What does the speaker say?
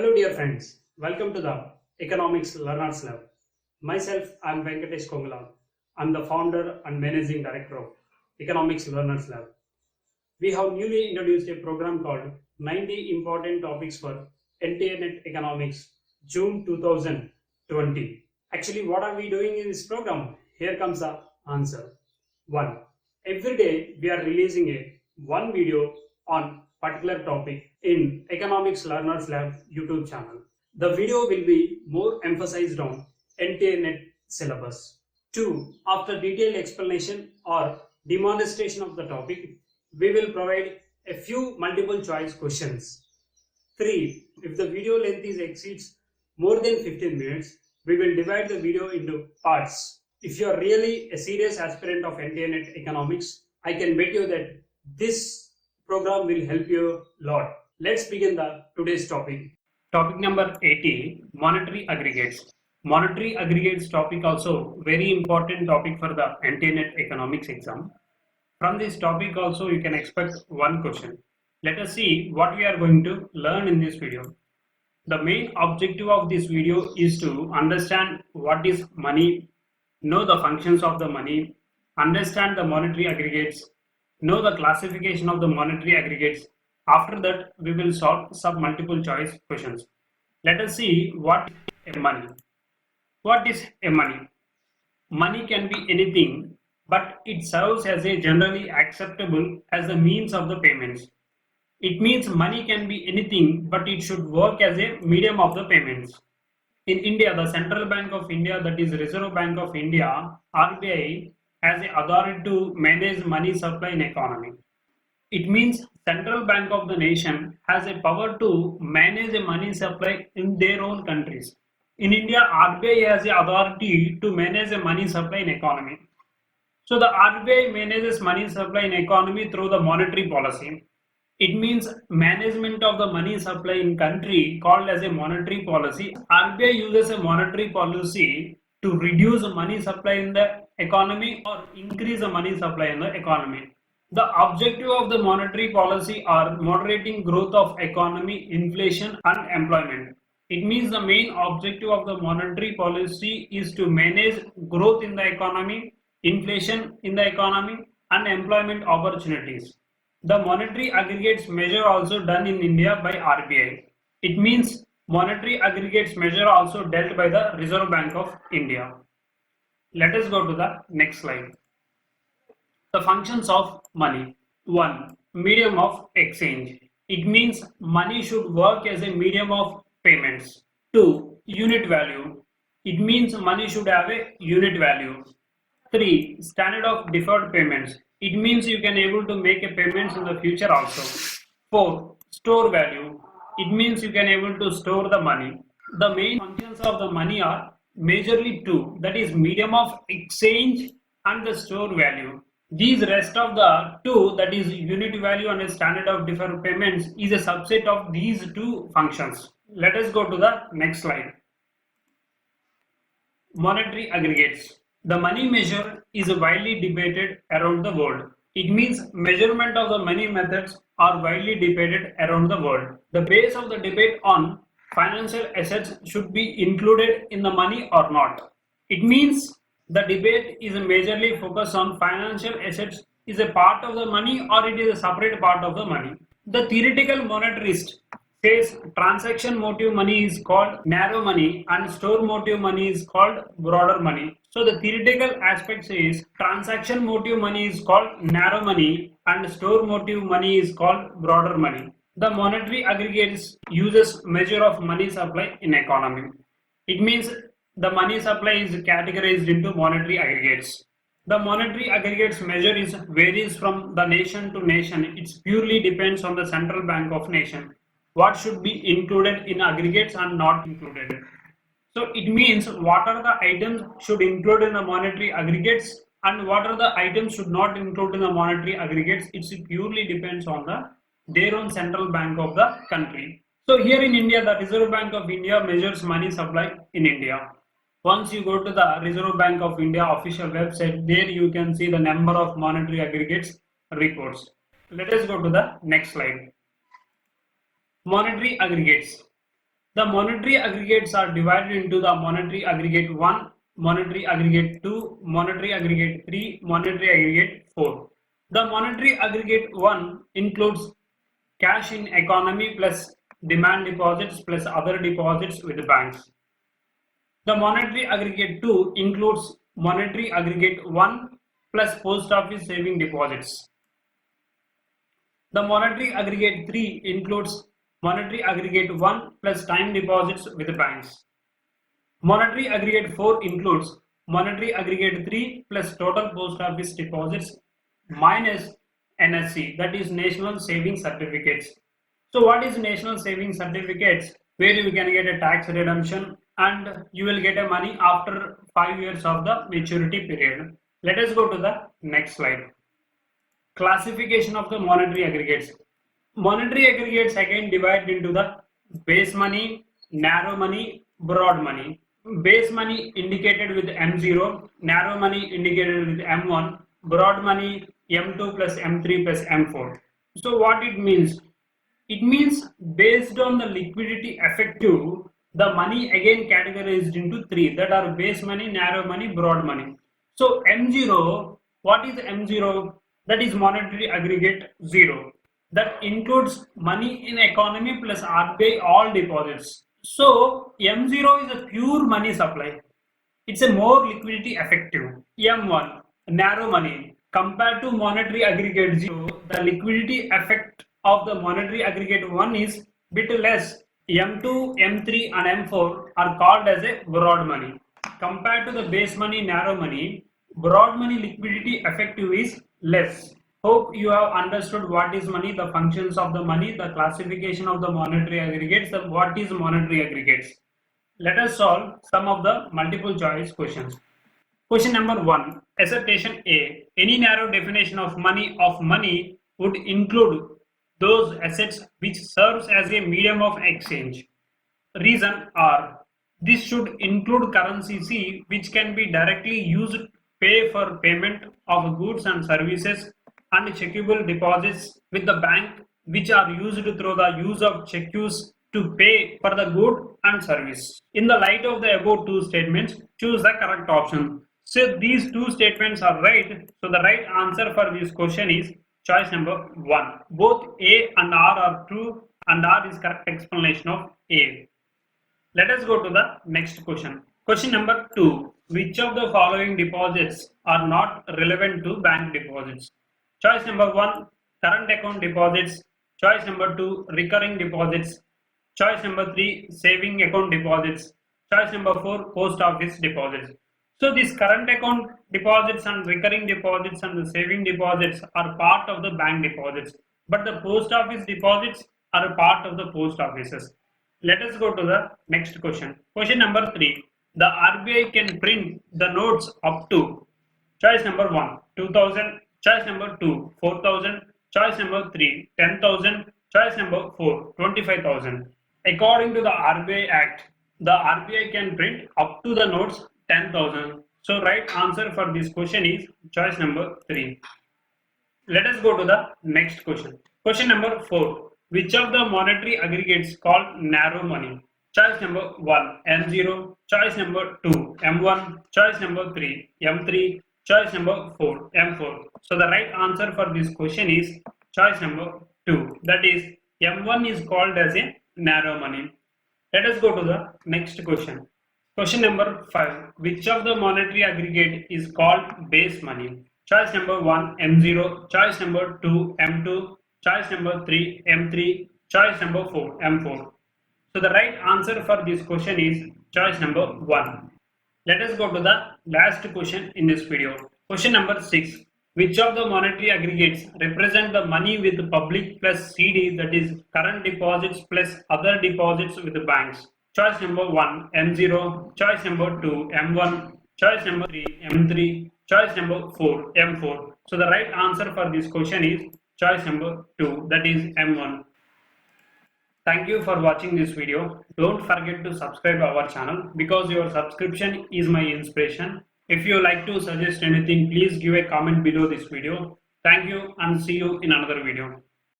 Hello dear friends, welcome to the Economics Learners Lab. Myself, I am Venkatesh Kongala. I am the founder and managing director of Economics Learners Lab. We have newly introduced a program called 90 Important Topics for NTNet Economics, June 2020. Actually, what are we doing in this program? Here comes the answer. 1. Every day we are releasing one video on particular topic in Economics Learners Lab YouTube channel. The video will be more emphasized on NTNet syllabus. 2. After detailed explanation or demonstration of the topic, we will provide a few multiple choice questions. 3. If the video length exceeds more than 15 minutes, we will divide the video into parts. If you are really a serious aspirant of NTNet Economics, I can bet you that this program will help you a lot. Let's begin today's topic. Topic number 80, monetary aggregates. Monetary aggregates topic also very important topic for the NTNet Economics exam. From this topic also you can expect one question. Let us see what we are going to learn in this video. The main objective of this video is to understand what is money, know the functions of the money, understand the monetary aggregates, know the classification of the monetary aggregates. After that, we will solve some multiple choice questions. Let us see what is money. What is a money? Money can be anything, but it serves as a generally acceptable as the means of the payments. It means money can be anything, but it should work as a medium of the payments. In India, the Central Bank of India, that is Reserve Bank of India, RBI, has the authority to manage money supply in economy. It means Central Bank of the nation has a power to manage the money supply in their own countries. In India, RBI has the authority to manage the money supply in economy. So the RBI manages money supply in economy through the monetary policy. It means management of the money supply in country called as a monetary policy. RBI uses a monetary policy to reduce the money supply in the economy or increase the money supply in the economy. The objective of the monetary policy are moderating growth of economy, inflation and employment. It means the main objective of the monetary policy is to manage growth in the economy, inflation in the economy and employment opportunities. The monetary aggregates measure also done in India by RBI. It means monetary aggregates measure also dealt by the Reserve Bank of India. Let us go to the next slide. The functions of money. 1. Medium of exchange. It means money should work as a medium of payments. 2. Unit value. It means money should have a unit value. 3. Standard of deferred payments. It means you can able to make a payments in the future also. 4. Store value. It means you can able to store the money. The main functions of the money are majorly two, that is medium of exchange and the store value. These rest of the two, that is unit value and a standard of deferred payments, is a subset of these two functions. Let us go to the next slide. Monetary aggregates. The money measure is widely debated around the world. It means measurement of the money methods are widely debated around the world. The base of the debate on financial assets should be included in the money or not. It means the debate is majorly focused on financial assets is a part of the money or it is a separate part of the money. The theoretical monetarist says transaction motive money is called narrow money and store motive money is called broader money. So the theoretical aspect says transaction motive money is called narrow money and store motive money is called broader money. The monetary aggregates uses measure of money supply in economy. It means the money supply is categorized into monetary aggregates. The monetary aggregates measure varies from the nation to nation. It purely depends on the central bank of nation. What should be included in aggregates and not included. So it means what are the items should include in the monetary aggregates and what are the items should not include in the monetary aggregates. It purely depends on their own central bank of the country. So here in India, the Reserve Bank of India measures money supply in India. Once you go to the Reserve Bank of India official website, there you can see the number of monetary aggregates reports. Let us go to the next slide. Monetary aggregates. The monetary aggregates are divided into the monetary aggregate 1, monetary aggregate 2, monetary aggregate 3, monetary aggregate 4. The monetary aggregate 1 includes cash in economy plus demand deposits plus other deposits with banks. The monetary aggregate 2 includes monetary aggregate 1 plus post office saving deposits. The monetary aggregate 3 includes monetary aggregate 1 plus time deposits with banks. Monetary aggregate 4 includes monetary aggregate 3 plus total post office deposits minus NSC, that is National Saving Certificates. So what is National Saving Certificates? Where you can get a tax redemption and you will get a money after 5 years of the maturity period. Let us go to the next slide. Classification of the monetary aggregates. Monetary aggregates again divide into the base money, narrow money, broad money. Base money indicated with M0, narrow money indicated with M1, broad money M2 plus M3 plus M4. So what it means? It means based on the liquidity effective, the money again categorized into three, that are base money, narrow money, broad money. So M0, what is M0? That is monetary aggregate 0. That includes money in economy plus RBI all deposits. So M0 is a pure money supply. It's a more liquidity effective. M1, narrow money. Compared to monetary aggregate 0, the liquidity effect of the monetary aggregate 1 is bit less. M2, M3 and M4 are called as a broad money. Compared to the base money, narrow money, broad money liquidity effective is less. Hope you have understood what is money, the functions of the money, the classification of the monetary aggregates, what is monetary aggregates. Let us solve some of the multiple choice questions. Question number 1. Assertion A. Any narrow definition of money would include those assets which serves as a medium of exchange. Reason R. This should include currency C, which can be directly used to pay for payment of goods and services, and checkable deposits with the bank, which are used through the use of cheques to pay for the good and service. In the light of the above two statements, choose the correct option. So these two statements are right. So the right answer for this question is choice number 1. Both A and R are true, and R is correct explanation of A. Let us go to the next question. Question number 2. Which of the following deposits are not relevant to bank deposits? Choice number 1, current account deposits. Choice number 2, recurring deposits. Choice number 3, saving account deposits. Choice number 4, post office deposits. So these current account deposits and recurring deposits and the saving deposits are part of the bank deposits, but the post office deposits are a part of the post offices. Let us go to the next question. Question number 3. The RBI can print the notes up to choice number 1, 2000. Choice number 2, 4,000. Choice number 3, 10,000. Choice number 4, 25,000. According to the RBI Act, the RBI can print up to the notes 10,000. So right answer for this question is choice number 3. Let us go to the next question. Question number 4. Which of the monetary aggregates called narrow money? Choice number 1, M0. Choice number 2, M1. Choice number 3, M3. Choice number 4, M4. So the right answer for this question is choice number 2. That is M1 is called as a narrow money. Let us go to the next question. Question number 5. Which of the monetary aggregate is called base money? Choice number 1, M0. Choice number 2, M2. Choice number 3, M3. Choice number 4, M4. So the right answer for this question is choice number 1. Let us go to the last question in this video. Question number 6. Which of the monetary aggregates represent the money with public plus CD, that is current deposits plus other deposits with the banks? Choice number 1, M0. Choice number 2, M1. Choice number 3, M3. Choice number 4, M4. So the right answer for this question is choice number 2, that is M1. Thank you for watching this video. Don't forget to subscribe our channel because your subscription is my inspiration. If you like to suggest anything, please give a comment below this video. Thank you and see you in another video.